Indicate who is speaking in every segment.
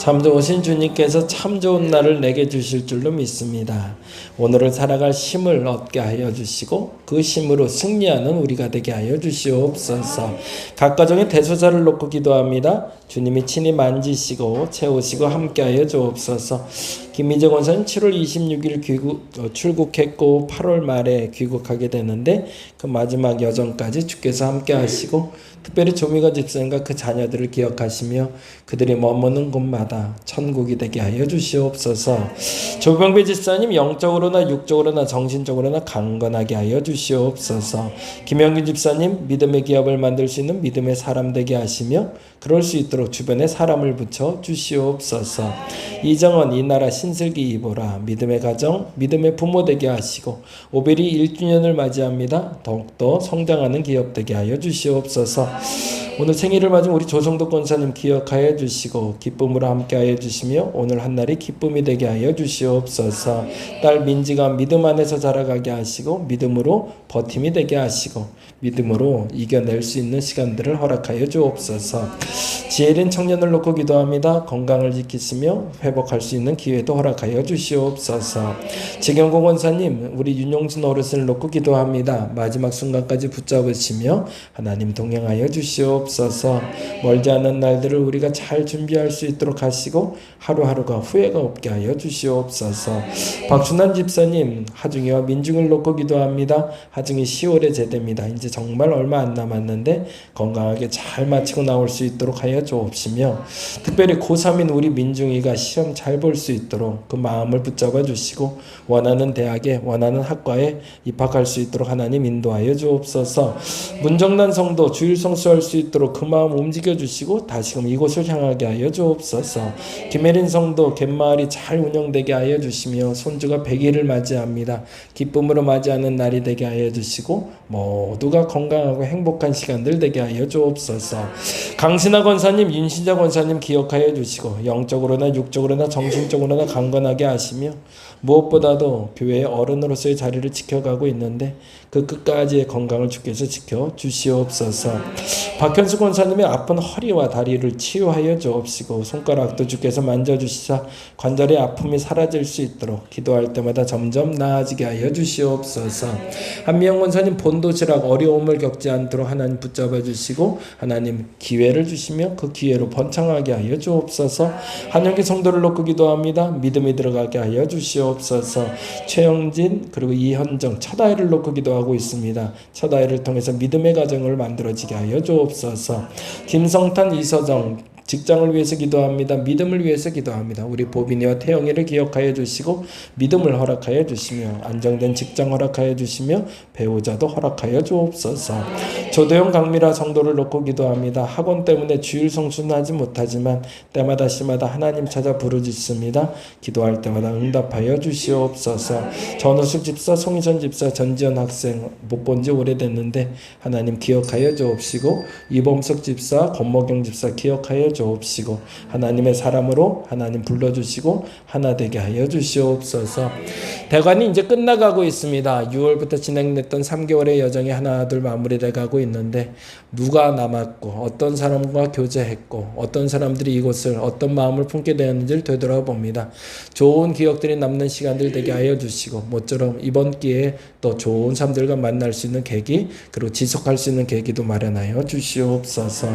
Speaker 1: 참 좋으신 주님께서 참 좋은 날을 내게 주실 줄로 믿습니다. 오늘을 살아갈 힘을 얻게 하여 주시고 그 힘으로 승리하는 우리가 되게 하여 주시옵소서. 각 가정의 대소사를 놓고 기도합니다. 주님이 친히 만지시고 채우시고 함께하여 주옵소서. 김민정 원사님 7월 26일 출국했고 8월 말에 귀국하게 되는데 그 마지막 여정까지 주께서 함께하시고 특별히 조미가 집사님과 그 자녀들을 기억하시며 그들이 머무는 곳마다 천국이 되게 하여 주시옵소서. 조병배 집사님 영적으로나 육적으로나 정신적으로나 강건하게 하여 주시옵소서. 김영균 집사님 믿음의 기업을 만들 수 있는 믿음의 사람 되게 하시며 그럴 수 있도록 주변에 사람을 붙여 주시옵소서. 이정원 이나라 신슬기 이보라 믿음의 가정 믿음의 부모 되게 하시고 오벨이 1주년을 맞이합니다. 더욱더 성장하는 기업 되게 하여 주시옵소서. 오늘 생일을 맞은 우리 조성도 권사님 기억하여 주시고 기쁨으로 함께하여 주시며 오늘 한날이 기쁨이 되게 하여 주시옵소서. 딸 민지가 믿음 안에서 자라가게 하시고 믿음으로 버팀이 되게 하시고 믿음으로 이겨낼 수 있는 시간들을 허락하여 주옵소서. 지혜린 청년을 놓고 기도합니다. 건강을 지키시며 회복할 수 있는 기회도 허락하여 주시옵소서. 지경고 권사님 우리 윤용진 어르신을 놓고 기도합니다. 마지막 순간까지 붙잡으시며 하나님 동행하여 주시옵소서. 멀지 않은 날들을 우리가 잘 준비할 수 있도록 하시고 하루하루가 후회가 없게 하여 주시옵소서. 박순환 집사님 하중이와 민중을 놓고 기도합니다. 하중이 10월에 제대입니다. 이제 정말 얼마 안 남았는데 건강하게 잘 마치고 나올 수 있도록 하여 주옵시며 특별히 고3인 우리 민중이가 시험 잘 볼 수 있도록 그 마음을 붙잡아 주시고 원하는 대학에 원하는 학과에 입학할 수 있도록 하나님 인도하여 주옵소서. 문정란 성도 주일 성수할 수 있도록 그 마음 움직여 주시고 다시금 이곳을 향하게 하여 주옵소서. 김혜린 성도 갯마을이 잘 운영되게 하여 주시며 손주가 100일을 맞이합니다. 기쁨으로 맞이하는 날이 되게 하여 주시고 모두가 건강하고 행복한 시간들 되게 하여 주옵소서. 강신하 권사님 윤신자 권사님 기억하여 주시고 영적으로나 육적으로나 정신적으로나 강건하게 하시며 무엇보다도 교회의 어른으로서의 자리를 지켜가고 있는데 그 끝까지의 건강을 주께서 지켜 주시옵소서. 박현수 권사님의 아픈 허리와 다리를 치유하여 주옵시고 손가락도 주께서 만져주시사 관절의 아픔이 사라질 수 있도록 기도할 때마다 점점 나아지게 하여 주시옵소서. 한미영 권사님 본도시락 어려움을 겪지 않도록 하나님 붙잡아 주시고 하나님 기회를 주시며 그 기회로 번창하게 하여 주옵소서. 한영기 성도를 놓고 기도합니다. 믿음이 들어가게 하여 주시옵소서. 최영진 그리고 이현정 첫 아이를 놓고 기도하고 있습니다. 첫 아이를 통해서 믿음의 가정을 만들어지게 하여 주옵소서. 김성탄 이서정 직장을 위해서 기도합니다. 믿음을 위해서 기도합니다. 우리 보빈이와 태영이를 기억하여 주시고 믿음을 허락하여 주시며 안정된 직장 허락하여 주시며 배우자도 허락하여 주옵소서. 조도영 강미라 성도를 놓고 기도합니다. 학원 때문에 주일 성수는 하지 못하지만 때마다 시마다 하나님 찾아 부르짖습니다. 기도할 때마다 응답하여 주시옵소서. 전우숙 집사, 송희선 집사, 전지현 학생 못 본 지 오래됐는데 하나님 기억하여 주옵시고 이범석 집사, 권모경 집사 기억하여 주옵시고 하나님의 사람으로 하나님 불러주시고 하나 되게 하여 주시옵소서. 대관이 이제 끝나가고 있습니다. 6월부터 진행됐던 3개월의 여정이 하나둘 마무리돼 가고 있는데 누가 남았고 어떤 사람과 교제했고 어떤 사람들이 이곳을 어떤 마음을 품게 되었는지를 되돌아봅니다. 좋은 기억들이 남는 시간들 되게 하여 주시고 모처럼 이번 기회에 또 좋은 사람들과 만날 수 있는 계기 그리고 지속할 수 있는 계기도 마련하여 주시옵소서.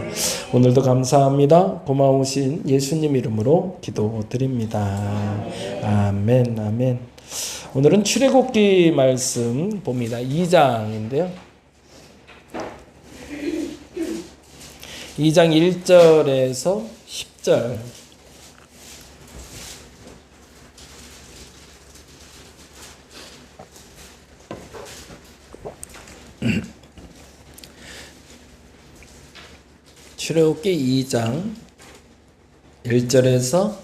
Speaker 1: 오늘도 감사합니다. 고마우신 예수님 이름으로 기도드립니다. 아멘 아멘. 오늘은 출애굽기 말씀 봅니다. 2장인데요. 2장 1절에서 10절 출애굽기 2장 1절에서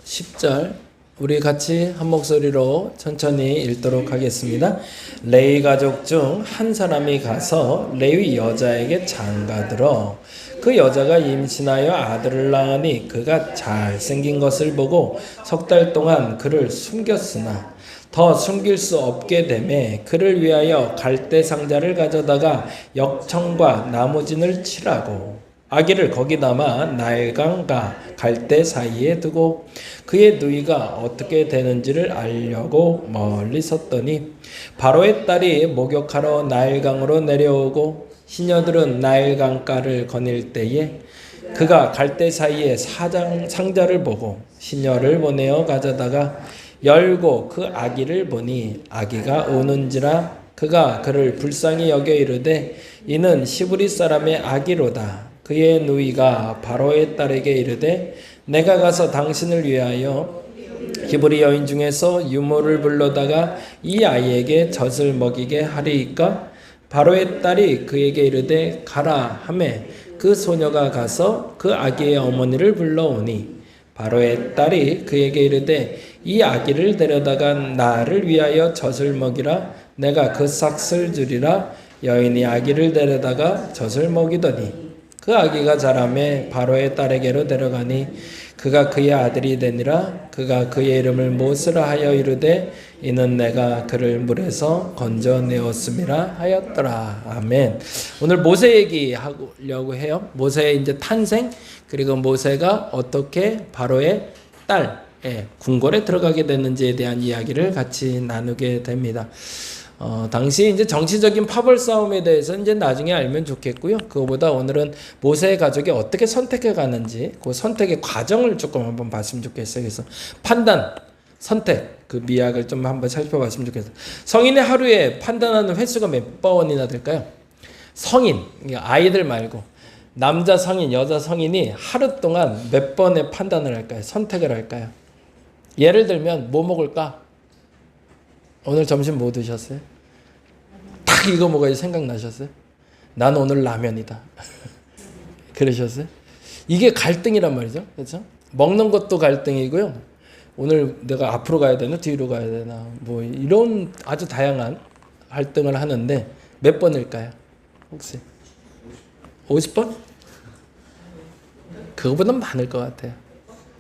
Speaker 1: 10절 우리 같이 한 목소리로 천천히 읽도록 하겠습니다. 레위 가족 중 한 사람이 가서 레위 여자에게 장가들어 그 여자가 임신하여 아들을 낳으니 그가 잘생긴 것을 보고 석 달 동안 그를 숨겼으나 더 숨길 수 없게 되매 그를 위하여 갈대 상자를 가져다가 역청과 나무진을 칠하고 아기를 거기 담아 나일강과 갈대 사이에 두고 그의 누이가 어떻게 되는지를 알려고 멀리 섰더니 바로의 딸이 목욕하러 나일강으로 내려오고 시녀들은 나일강가를 거닐 때에 그가 갈대 사이에 상자를 보고 시녀를 보내어 가져다가 열고 그 아기를 보니 아기가 우는지라 그가 그를 불쌍히 여겨 이르되 이는 시브리 사람의 아기로다. 그의 누이가 바로의 딸에게 이르되 내가 가서 당신을 위하여 히브리 여인 중에서 유모를 불러다가 이 아이에게 젖을 먹이게 하리이까? 바로의 딸이 그에게 이르되 가라 하매 그 소녀가 가서 그 아기의 어머니를 불러오니 바로의 딸이 그에게 이르되 이 아기를 데려다가 나를 위하여 젖을 먹이라. 내가 그 삭슬 주리라. 여인이 아기를 데려다가 젖을 먹이더니 그 아기가 자라매 바로의 딸에게로 데려가니 그가 그의 아들이 되니라. 그가 그의 이름을 모스라 하여 이르되 이는 내가 그를 물에서 건져내었음이라 하였더라. 아멘. 오늘 모세 얘기하려고 해요. 모세의 이제 탄생, 그리고 모세가 어떻게 바로의 딸의 궁궐에 들어가게 됐는지에 대한 이야기를 같이 나누게 됩니다. 당시 이제 정치적인 파벌 싸움에 대해서 이제 나중에 알면 좋겠고요. 그거보다 오늘은 모세의 가족이 어떻게 선택해 가는지 그 선택의 과정을 조금 한번 봤으면 좋겠어요. 그래서 판단, 선택, 그 미학을 좀 한번 살펴봤으면 좋겠어요. 성인의 하루에 판단하는 횟수가 몇 번이나 될까요? 성인, 아이들 말고 남자 성인, 여자 성인이 하루 동안 몇 번의 판단을 할까요? 선택을 할까요? 예를 들면 뭐 먹을까? 오늘 점심 뭐 드셨어요? 딱 이거 먹어야지 생각나셨어요? 난 오늘 라면이다. 그러셨어요? 이게 갈등이란 말이죠. 그렇죠? 먹는 것도 갈등이고요. 오늘 내가 앞으로 가야 되나 뒤로 가야 되나 뭐 이런 아주 다양한 갈등을 하는데 몇 번일까요? 혹시 50번? 그거보다 많을 것 같아요.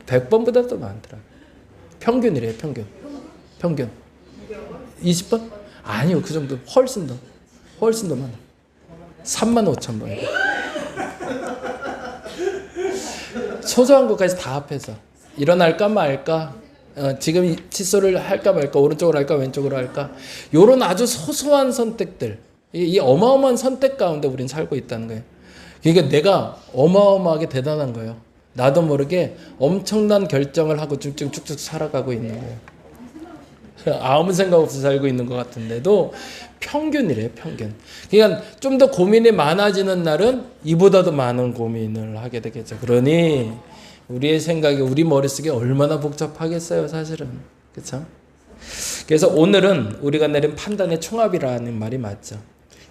Speaker 1: 100번보다 더 많더라고요. 평균이래요. 평균 20번? 아니요. 그 정도 훨씬 더 많아. 35,000번. 소소한 것까지 다 합해서 일어날까 말까, 지금 칫솔을 할까 말까, 오른쪽으로 할까 왼쪽으로 할까, 요런 아주 소소한 선택들, 이 어마어마한 선택 가운데 우린 살고 있다는 거예요. 그러니까 내가 어마어마하게 대단한 거예요. 나도 모르게 엄청난 결정을 하고 쭉쭉 살아가고 있는 거예요. 아무 생각 없이 살고 있는 것 같은데도 평균이래요. 평균. 그러니까 좀 더 고민이 많아지는 날은 이보다도 많은 고민을 하게 되겠죠. 그러니 우리의 생각이 우리 머릿속에 얼마나 복잡하겠어요. 사실은. 그렇죠? 그래서 오늘은 우리가 내린 판단의 총합이라는 말이 맞죠.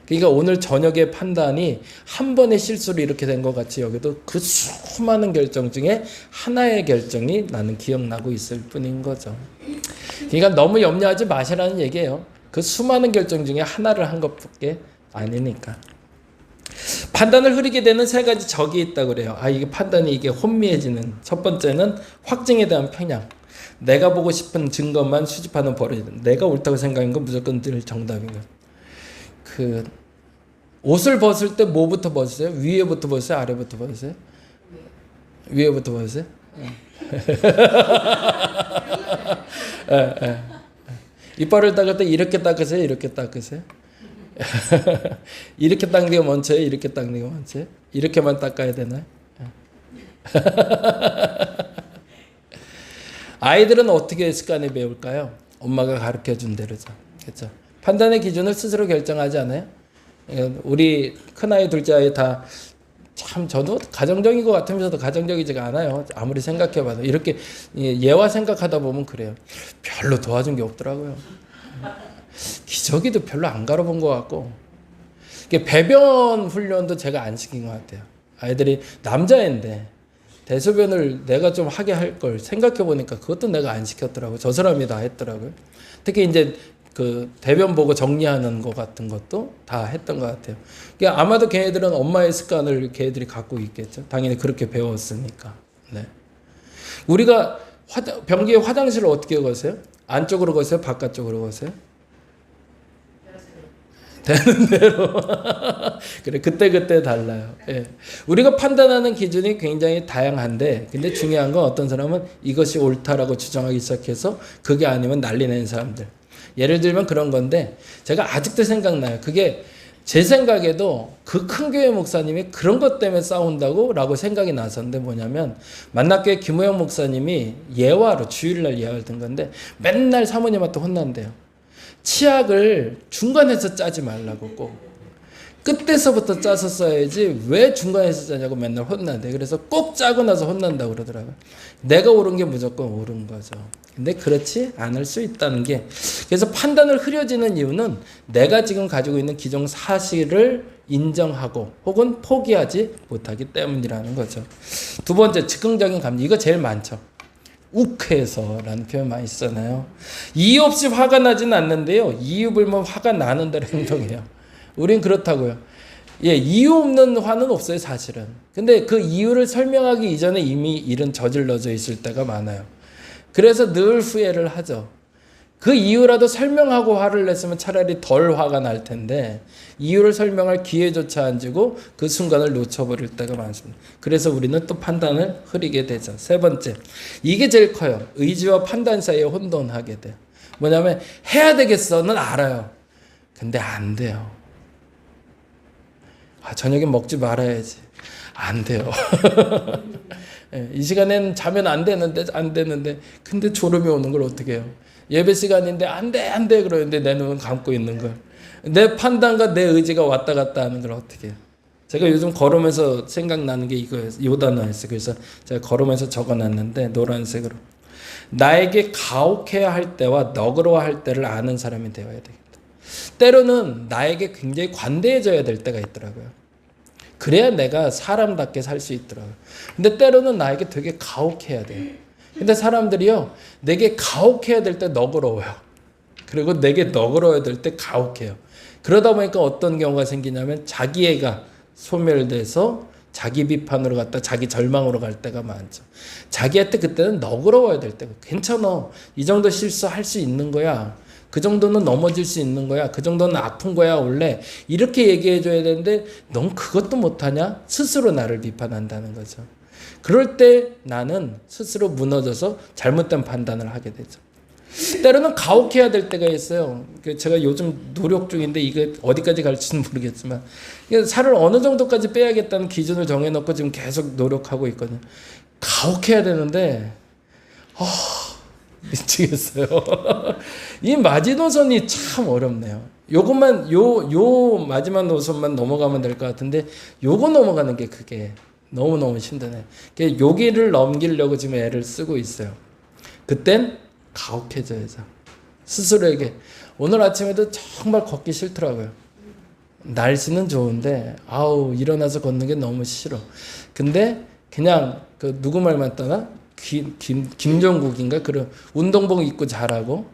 Speaker 1: 그러니까 오늘 저녁의 판단이 한 번의 실수로 이렇게 된 것 같이 여기도 그 수많은 결정 중에 하나의 결정이 나는 기억나고 있을 뿐인 거죠. 그러니까 너무 염려하지 마시라는 얘기예요. 그 수많은 결정 중에 하나를 한 것밖에 아니니까. 판단을 흐리게 되는 세 가지 적이 있다고 그래요. 이게 판단이 이게 혼미해지는. 첫 번째는 확증에 대한 편향. 내가 보고 싶은 증거만 수집하는 버릇. 내가 옳다고 생각한 건 무조건 늘 정답인 거예요. 그 옷을 벗을 때 뭐부터 벗으세요? 위에부터 벗으세요? 아래부터 벗으세요? 위에부터 벗으세요? 이빨을 닦을 때 이렇게 닦으세요? 이렇게 닦으세요? 이렇게 닦는 게 먼저예요? 이렇게 닦는 게 먼저예요? 이렇게만 닦아야 되나요? 아이들은 어떻게 습관을 배울까요? 엄마가 가르쳐준 대로죠. 그렇죠? 판단의 기준을 스스로 결정하지 않아요? 우리 큰아이, 둘째아이 다 참 저도 가정적인 것 같으면서도 가정적이지가 않아요. 아무리 생각해봐도. 이렇게 예와 생각하다 보면 그래요. 별로 도와준 게 없더라고요. 기저귀도 별로 안 갈아본 것 같고. 배변 훈련도 제가 안 시킨 것 같아요. 아이들이 남자인데 대소변을 내가 좀 하게 할 걸 생각해보니까 그것도 내가 안 시켰더라고요. 저 사람이 다 했더라고요. 특히 이제 그 대변 보고 정리하는 것 같은 것도 다 했던 것 같아요. 그러니까 아마도 걔네들은 엄마의 습관을 걔네들이 갖고 있겠죠. 당연히 그렇게 배웠으니까. 네. 우리가 변기에 화장실을 어떻게 거세요? 안쪽으로 거세요? 바깥쪽으로 거세요? 되는 대로. 그래, 그때 달라요. 예. 우리가 판단하는 기준이 굉장히 다양한데, 근데 중요한 건 어떤 사람은 이것이 옳다라고 주장하기 시작해서 그게 아니면 난리 내는 사람들. 예를 들면 그런 건데, 제가 아직도 생각나요. 그게 제 생각에도 그 큰 교회 목사님이 그런 것 때문에 싸운다고 라고 생각이 나서는데 뭐냐면, 만납교회 김우영 목사님이 예화로, 주일날 예화를 든 건데, 맨날 사모님한테 혼난대요. 치약을 중간에서 짜지 말라고 꼭. 끝에서부터 짜서 써야지 왜 중간에서 짜냐고 맨날 혼난대. 그래서 꼭 짜고 나서 혼난다고 그러더라고요. 내가 옳은 게 무조건 옳은 거죠. 근데 그렇지 않을 수 있다는 게, 그래서 판단을 흐려지는 이유는 내가 지금 가지고 있는 기존 사실을 인정하고 혹은 포기하지 못하기 때문이라는 거죠. 두 번째, 즉흥적인 감정. 이거 제일 많죠. 욱해서라는 표현 많이 쓰잖아요. 이유 없이 화가 나지는 않는데요, 이유 불문 화가 나는 대로 행동해요. 우린 그렇다고요. 예, 이유 없는 화는 없어요, 사실은. 근데 그 이유를 설명하기 이전에 이미 일은 저질러져 있을 때가 많아요. 그래서 늘 후회를 하죠. 그 이유라도 설명하고 화를 냈으면 차라리 덜 화가 날 텐데, 이유를 설명할 기회조차 안 주고 그 순간을 놓쳐버릴 때가 많습니다. 그래서 우리는 또 판단을 흐리게 되죠. 세 번째, 이게 제일 커요. 의지와 판단 사이에 혼돈하게 돼요. 뭐냐면 해야 되겠어는 알아요. 근데 안 돼요. 저녁에 먹지 말아야지. 안 돼요. 이 시간엔 자면 안 되는데 근데 졸음이 오는 걸 어떻게 해요? 예배 시간인데 안 돼 그러는데 내 눈은 감고 있는 걸. 내 판단과 내 의지가 왔다 갔다 하는 걸 어떻게 해요? 제가 요즘 걸으면서 생각나는 게 이거예요. 요 단어였어요. 그래서 제가 걸으면서 적어놨는데, 노란색으로. 나에게 가혹해야 할 때와 너그러워할 때를 아는 사람이 되어야 되겠다. 때로는 나에게 굉장히 관대해져야 될 때가 있더라고요. 그래야 내가 사람답게 살 수 있더라고요. 근데 때로는 나에게 되게 가혹해야 돼요. 근데 사람들이요, 내게 가혹해야 될 때 너그러워요. 그리고 내게 너그러워야 될 때 가혹해요. 그러다 보니까 어떤 경우가 생기냐면 자기애가 소멸돼서 자기 비판으로 갔다 자기 절망으로 갈 때가 많죠. 자기한테 그때는 너그러워야 될 때가, 괜찮아, 이 정도 실수할 수 있는 거야, 그 정도는 넘어질 수 있는 거야, 그 정도는 아픈 거야 원래, 이렇게 얘기해 줘야 되는데 넌 그것도 못하냐? 스스로 나를 비판한다는 거죠. 그럴 때 나는 스스로 무너져서 잘못된 판단을 하게 되죠. 때로는 가혹해야 될 때가 있어요. 제가 요즘 노력 중인데 이게 어디까지 갈지는 모르겠지만, 살을 어느 정도까지 빼야겠다는 기준을 정해놓고 지금 계속 노력하고 있거든요. 가혹해야 되는데 미치겠어요. 이 마지노선이 참 어렵네요. 요것만 요 마지막 노선만 넘어가면 될 것 같은데, 요거 넘어가는 게 그게 너무너무 힘드네. 여기를 넘기려고 지금 애를 쓰고 있어요. 그땐 가혹해져야죠. 스스로에게. 오늘 아침에도 정말 걷기 싫더라고요. 날씨는 좋은데 일어나서 걷는 게 너무 싫어. 근데 그냥 그 누구 말만 떠나? 김종국인가? 그런 운동복 입고 자라고,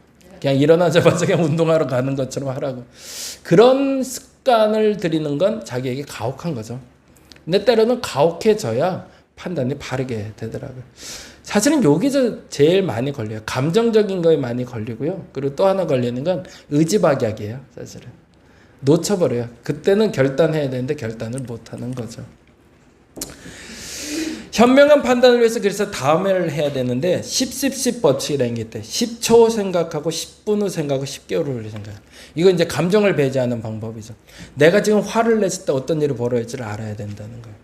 Speaker 1: 그냥 일어나자마자 그냥 운동하러 가는 것처럼 하라고. 그런 습관을 들이는 건 자기에게 가혹한 거죠. 근데 때로는 가혹해져야 판단이 바르게 되더라고요. 사실은 여기서 제일 많이 걸려요. 감정적인 거에 많이 걸리고요. 그리고 또 하나 걸리는 건 의지박약이에요. 사실은 놓쳐버려요. 그때는 결단해야 되는데 결단을 못하는 거죠. 현명한 판단을 위해서 그래서 다음을 해야 되는데 10 법칙이라는 게 있대. 10초 생각하고 10분 후 생각하고 10개월 후 생각. 이거 이제 감정을 배제하는 방법이죠. 내가 지금 화를 냈을 때 어떤 일이 벌어질지를 알아야 된다는 거예요.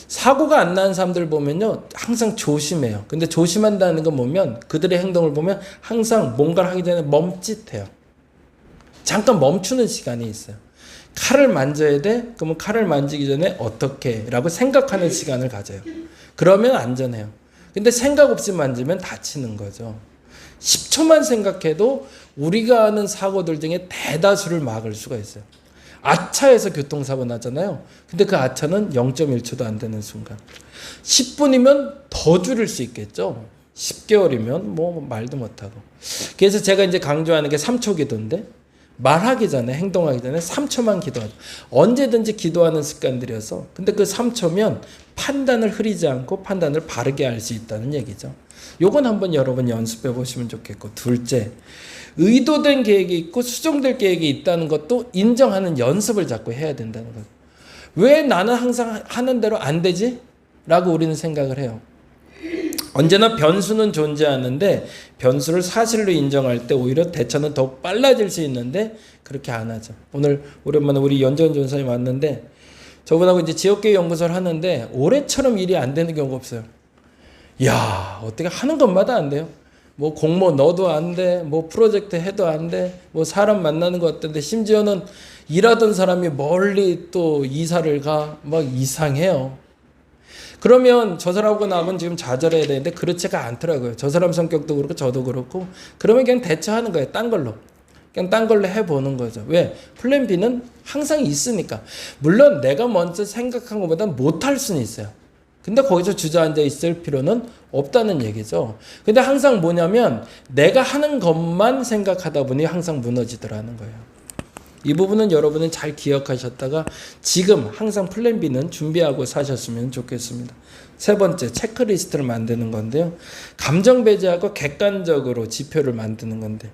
Speaker 1: 사고가 안 나는 사람들 보면요, 항상 조심해요. 근데 조심한다는 건 보면 그들의 행동을 보면 항상 뭔가를 하기 전에 멈칫해요. 잠깐 멈추는 시간이 있어요. 칼을 만져야 돼? 그러면 칼을 만지기 전에 어떻게? 라고 생각하는 시간을 가져요. 그러면 안전해요. 근데 생각 없이 만지면 다치는 거죠. 10초만 생각해도 우리가 아는 사고들 중에 대다수를 막을 수가 있어요. 아차에서 교통사고 나잖아요. 근데 그 아차는 0.1초도 안 되는 순간. 10분이면 더 줄일 수 있겠죠. 10개월이면 뭐 말도 못하고. 그래서 제가 이제 강조하는 게 3초 기도인데, 말하기 전에, 행동하기 전에 3초만 기도하죠. 언제든지 기도하는 습관들이어서. 근데 그 3초면 판단을 흐리지 않고 판단을 바르게 할 수 있다는 얘기죠. 요건 한번 여러분 연습해 보시면 좋겠고, 둘째, 의도된 계획이 있고 수정될 계획이 있다는 것도 인정하는 연습을 자꾸 해야 된다는 거죠. 왜 나는 항상 하는 대로 안 되지? 라고 우리는 생각을 해요. 언제나 변수는 존재하는데 변수를 사실로 인정할 때 오히려 대처는 더욱 빨라질 수 있는데 그렇게 안 하죠. 오늘 오랜만에 우리 연정은 전사님 왔는데 저분하고 이제 지역교회 연구소를 하는데 올해처럼 일이 안 되는 경우가 없어요. 야, 어떻게 하는 것마다 안 돼요. 뭐 공모 넣어도 안 돼, 뭐 프로젝트 해도 안 돼, 뭐 사람 만나는 거 어떤데, 심지어는 일하던 사람이 멀리 또 이사를 가, 막 이상해요. 그러면 저 사람하고 나하고는 지금 좌절해야 되는데 그렇지가 않더라고요. 저 사람 성격도 그렇고 저도 그렇고. 그러면 그냥 대처하는 거예요. 딴 걸로. 그냥 딴 걸로 해보는 거죠. 왜? 플랜 B는 항상 있으니까. 물론 내가 먼저 생각한 것보다는 못할 수는 있어요. 근데 거기서 주저앉아 있을 필요는 없다는 얘기죠. 근데 항상 뭐냐면 내가 하는 것만 생각하다 보니 항상 무너지더라는 거예요. 이 부분은 여러분은 잘 기억하셨다가 지금 항상 플랜 B는 준비하고 사셨으면 좋겠습니다. 세 번째, 체크리스트를 만드는 건데요. 감정 배제하고 객관적으로 지표를 만드는 건데,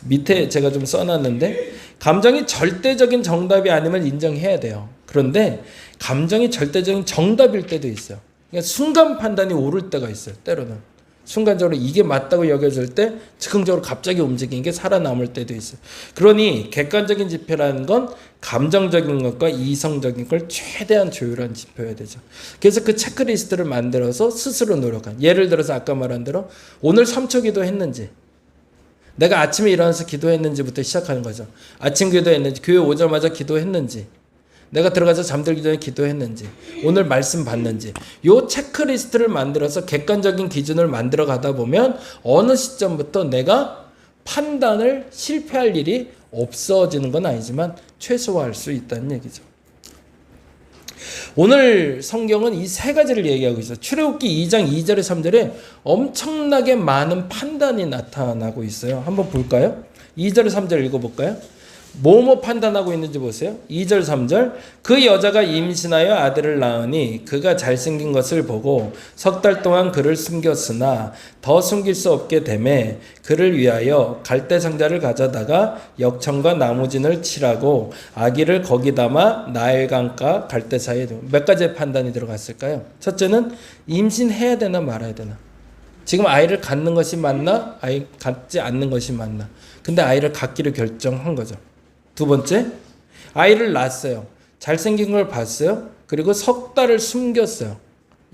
Speaker 1: 밑에 제가 좀 써놨는데, 감정이 절대적인 정답이 아님을 인정해야 돼요. 그런데 감정이 절대적인 정답일 때도 있어요. 그러니까 순간 판단이 옳을 때가 있어요. 때로는 순간적으로 이게 맞다고 여겨질 때 즉흥적으로 갑자기 움직이는 게 살아남을 때도 있어요. 그러니 객관적인 지표라는 건 감정적인 것과 이성적인 걸 최대한 조율한 지표여야 되죠. 그래서 그 체크리스트를 만들어서 스스로 노력한, 예를 들어서 아까 말한 대로 오늘 3초 기도했는지, 내가 아침에 일어나서 기도했는지부터 시작하는 거죠. 아침 기도했는지, 교회 오자마자 기도했는지, 내가 들어가서 잠들기 전에 기도했는지, 오늘 말씀 봤는지, 요 체크리스트를 만들어서 객관적인 기준을 만들어 가다 보면 어느 시점부터 내가 판단을 실패할 일이 없어지는 건 아니지만 최소화할 수 있다는 얘기죠. 오늘 성경은 이 세 가지를 얘기하고 있어요. 출애굽기 2장 2절에 3절에 엄청나게 많은 판단이 나타나고 있어요. 한번 볼까요? 2절 3절 읽어볼까요? 뭐뭐 판단하고 있는지 보세요. 2절 3절, 그 여자가 임신하여 아들을 낳으니 그가 잘생긴 것을 보고 석 달 동안 그를 숨겼으나 더 숨길 수 없게 되매 그를 위하여 갈대 상자를 가져다가 역청과 나무진을 칠하고 아기를 거기 담아 나일강가 갈대 사이에 두고. 몇 가지의 판단이 들어갔을까요? 첫째는 임신해야 되나 말아야 되나. 지금 아이를 갖는 것이 맞나, 아이 갖지 않는 것이 맞나. 근데 아이를 갖기로 결정한 거죠. 두 번째, 아이를 낳았어요. 잘생긴 걸 봤어요. 그리고 석 달을 숨겼어요.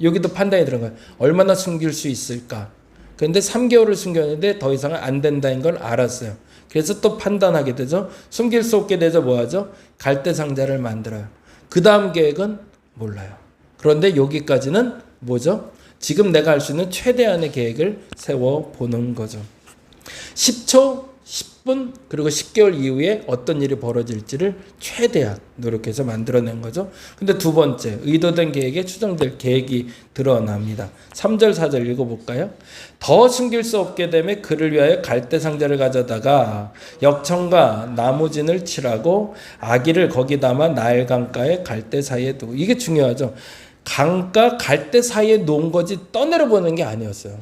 Speaker 1: 여기도 판단이 들어가요. 얼마나 숨길 수 있을까? 그런데 3개월을 숨겼는데 더 이상은 안 된다는 걸 알았어요. 그래서 또 판단하게 되죠. 숨길 수 없게 되죠. 뭐하죠? 갈대 상자를 만들어요. 그 다음 계획은 몰라요. 그런데 여기까지는 뭐죠? 지금 내가 할 수 있는 최대한의 계획을 세워보는 거죠. 10초, 10분, 그리고 10개월 이후에 어떤 일이 벌어질지를 최대한 노력해서 만들어낸 거죠. 근데 두 번째, 의도된 계획에 추정될 계획이 드러납니다. 3절, 4절 읽어볼까요? 더 숨길 수 없게 되면 그를 위하여 갈대 상자를 가져다가 역청과 나무진을 칠하고 아기를 거기 담아 나일 강가에 갈대 사이에 두고. 이게 중요하죠. 강가 갈대 사이에 놓은 거지 떠내려 보는 게 아니었어요.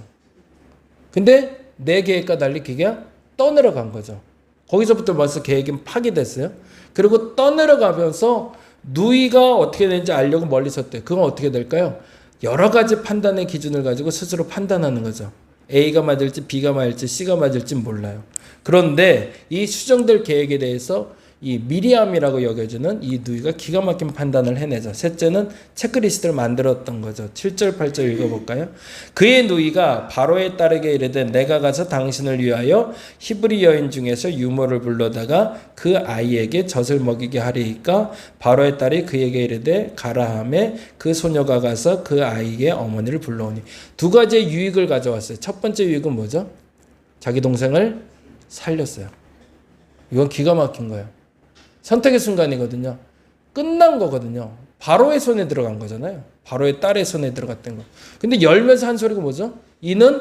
Speaker 1: 근데 내 계획과 달리 그게 떠내려간 거죠. 거기서부터 벌써 계획이 파기됐어요. 그리고 떠내려가면서 누이가 어떻게 되는지 알려고 멀리 섰대요. 그건 어떻게 될까요? 여러 가지 판단의 기준을 가지고 스스로 판단하는 거죠. A가 맞을지 B가 맞을지 C가 맞을지 몰라요. 그런데 이 수정될 계획에 대해서 이 미리암이라고 여겨지는 이 누이가 기가 막힌 판단을 해내죠. 셋째는 체크리스트를 만들었던 거죠. 7절 8절 읽어볼까요? 그의 누이가 바로의 딸에게 이르되 내가 가서 당신을 위하여 히브리 여인 중에서 유모를 불러다가 그 아이에게 젖을 먹이게 하리이까 바로의 딸이 그에게 이르되 가라 하매 그 소녀가 가서 그 아이의 어머니를 불러오니. 두 가지의 유익을 가져왔어요. 첫 번째 유익은 뭐죠? 자기 동생을 살렸어요. 이건 기가 막힌 거예요. 선택의 순간이거든요. 끝난 거거든요. 바로의 손에 들어간 거잖아요. 바로의 딸의 손에 들어갔던 거. 근데 열면서 한 소리가 뭐죠? 이는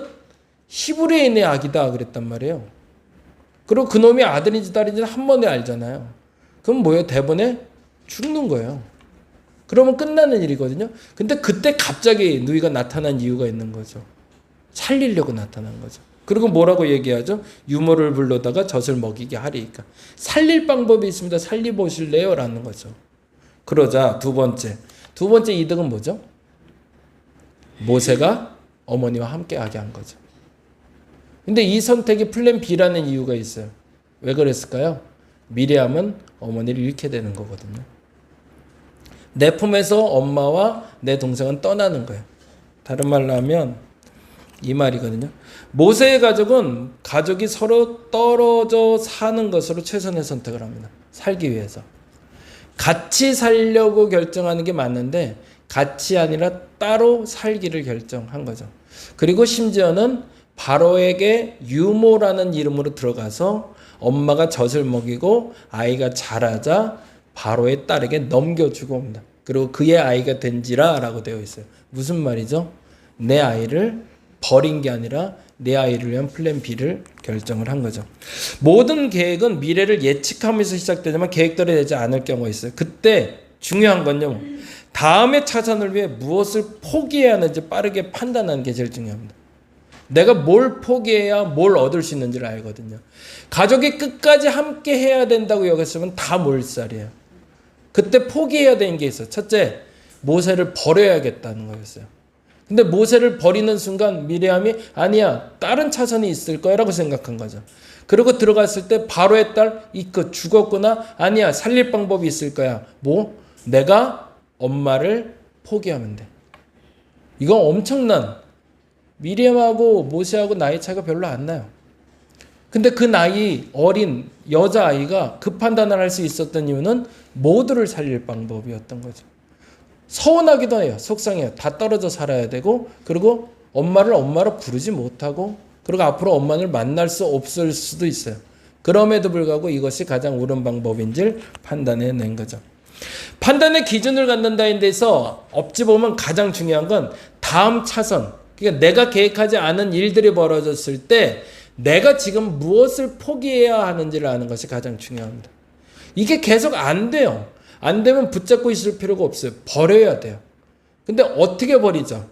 Speaker 1: 히브리인의 아기다 그랬단 말이에요. 그리고 그놈이 아들인지 딸인지 한 번에 알잖아요. 그럼 뭐예요? 대번에 죽는 거예요. 그러면 끝나는 일이거든요. 근데 그때 갑자기 누이가 나타난 이유가 있는 거죠. 살리려고 나타난 거죠. 그리고 뭐라고 얘기하죠? 유모를 불러다가 젖을 먹이게 하리니까. 살릴 방법이 있습니다. 살리보실래요? 라는 거죠. 그러자 두 번째 이득은 뭐죠? 모세가 어머니와 함께 하게 한 거죠. 근데 이 선택이 플랜 B라는 이유가 있어요. 왜 그랬을까요? 미리암은 어머니를 잃게 되는 거거든요. 내 품에서 엄마와 내 동생은 떠나는 거예요. 다른 말로 하면 이 말이거든요. 모세의 가족은 가족이 서로 떨어져 사는 것으로 최선의 선택을 합니다. 살기 위해서. 같이 살려고 결정하는 게 맞는데 같이 아니라 따로 살기를 결정한 거죠. 그리고 심지어는 바로에게 유모라는 이름으로 들어가서 엄마가 젖을 먹이고 아이가 자라자 바로의 딸에게 넘겨주고 옵니다. 그리고 그의 아이가 된지라 라고 되어 있어요. 무슨 말이죠? 내 아이를 버린 게 아니라 내 아이를 위한 플랜 B를 결정을 한 거죠. 모든 계획은 미래를 예측하면서 시작되지만 계획대로 되지 않을 경우가 있어요. 그때 중요한 건요. 다음의 차선을 위해 무엇을 포기해야 하는지 빠르게 판단하는 게 제일 중요합니다. 내가 뭘 포기해야 뭘 얻을 수 있는지를 알거든요. 가족이 끝까지 함께 해야 된다고 여겼으면 다 몰살이에요. 그때 포기해야 되는 게 있어요. 첫째, 모세를 버려야겠다는 거였어요. 근데 모세를 버리는 순간 미리암이 아니야, 다른 차선이 있을 거야 라고 생각한 거죠. 그리고 들어갔을 때 바로의 딸 이거 죽었구나. 아니야, 살릴 방법이 있을 거야. 뭐? 내가 엄마를 포기하면 돼. 이건 엄청난, 미리암하고 모세하고 나이 차이가 별로 안 나요. 근데 그 나이 어린 여자아이가 그 판단을 할 수 있었던 이유는 모두를 살릴 방법이었던 거죠. 서운하기도 해요. 속상해요. 다 떨어져 살아야 되고, 그리고 엄마를 엄마로 부르지 못하고, 그리고 앞으로 엄마를 만날 수 없을 수도 있어요. 그럼에도 불구하고 이것이 가장 옳은 방법인지를 판단해낸 거죠. 판단의 기준을 갖는다는 데서 어찌 보면 가장 중요한 건 다음 차선, 그러니까 내가 계획하지 않은 일들이 벌어졌을 때 내가 지금 무엇을 포기해야 하는지를 아는 것이 가장 중요합니다. 이게 계속 안 돼요. 안 되면 붙잡고 있을 필요가 없어요. 버려야 돼요. 근데 어떻게 버리죠?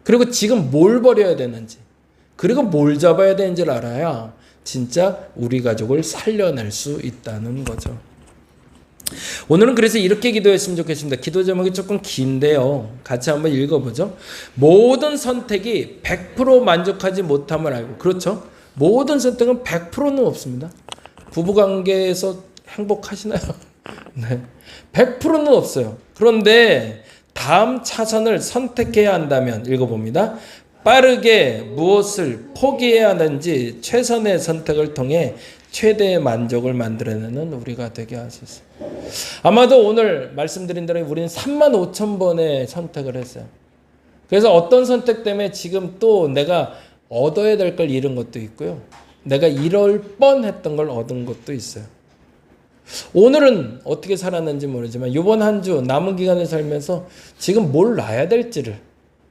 Speaker 1: 그리고 지금 뭘 버려야 되는지, 그리고 뭘 잡아야 되는지를 알아야 진짜 우리 가족을 살려낼 수 있다는 거죠. 오늘은 그래서 이렇게 기도했으면 좋겠습니다. 기도 제목이 조금 긴데요. 같이 한번 읽어보죠. 모든 선택이 100% 만족하지 못함을 알고. 그렇죠? 모든 선택은 100%는 없습니다. 부부관계에서 행복하시나요? 네, 100%는 없어요. 그런데 다음 차선을 선택해야 한다면 읽어봅니다. 빠르게 무엇을 포기해야 하는지 최선의 선택을 통해 최대의 만족을 만들어내는 우리가 되게 하소서. 아마도 오늘 말씀드린 대로 우리는 35,000번의 선택을 했어요. 그래서 어떤 선택 때문에 지금 또 내가 얻어야 될 걸 잃은 것도 있고요. 내가 이럴 뻔했던 걸 얻은 것도 있어요. 오늘은 어떻게 살았는지 모르지만 이번 한 주 남은 기간을 살면서 지금 뭘 놔야 될지를,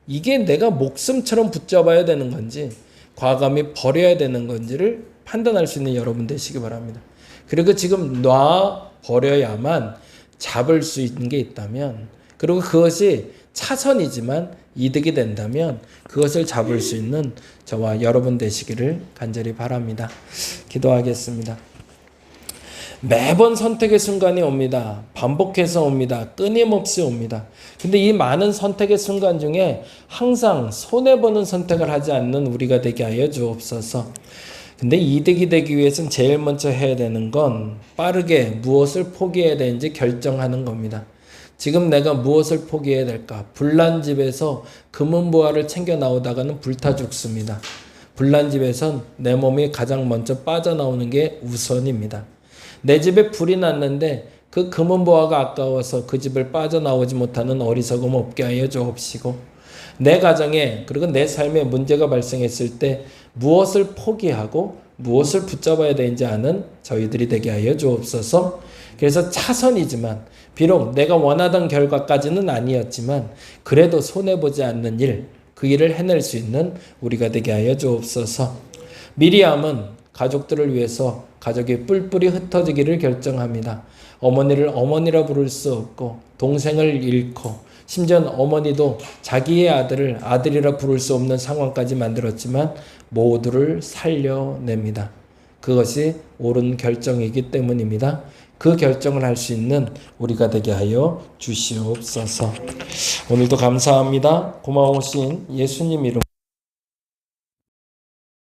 Speaker 1: 이게 내가 목숨처럼 붙잡아야 되는 건지 과감히 버려야 되는 건지를 판단할 수 있는 여러분 되시기 바랍니다. 그리고 지금 놔 버려야만 잡을 수 있는 게 있다면, 그리고 그것이 차선이지만 이득이 된다면 그것을 잡을 수 있는 저와 여러분 되시기를 간절히 바랍니다. 기도하겠습니다. 매번 선택의 순간이 옵니다. 반복해서 옵니다. 끊임없이 옵니다. 근데 이 많은 선택의 순간 중에 항상 손해보는 선택을 하지 않는 우리가 되게 하여 주옵소서. 근데 이득이 되기 위해서는 제일 먼저 해야 되는 건 빠르게 무엇을 포기해야 되는지 결정하는 겁니다. 지금 내가 무엇을 포기해야 될까? 불난 집에서 금은보화를 챙겨 나오다가는 불타 죽습니다. 불난 집에선 내 몸이 가장 먼저 빠져나오는 게 우선입니다. 내 집에 불이 났는데 그 금은보화가 아까워서 그 집을 빠져나오지 못하는 어리석음 없게 하여 주옵시고, 내 가정에 그리고 내 삶에 문제가 발생했을 때 무엇을 포기하고 무엇을 붙잡아야 되는지 아는 저희들이 되게 하여 주옵소서. 그래서 차선이지만 비록 내가 원하던 결과까지는 아니었지만 그래도 손해보지 않는 일, 그 일을 해낼 수 있는 우리가 되게 하여 주옵소서. 미리암은 가족들을 위해서 가족이 뿔뿔이 흩어지기를 결정합니다. 어머니를 어머니라 부를 수 없고 동생을 잃고 심지어 어머니도 자기의 아들을 아들이라 부를 수 없는 상황까지 만들었지만 모두를 살려냅니다. 그것이 옳은 결정이기 때문입니다. 그 결정을 할 수 있는 우리가 되게 하여 주시옵소서. 오늘도 감사합니다. 고마우신 예수님 이름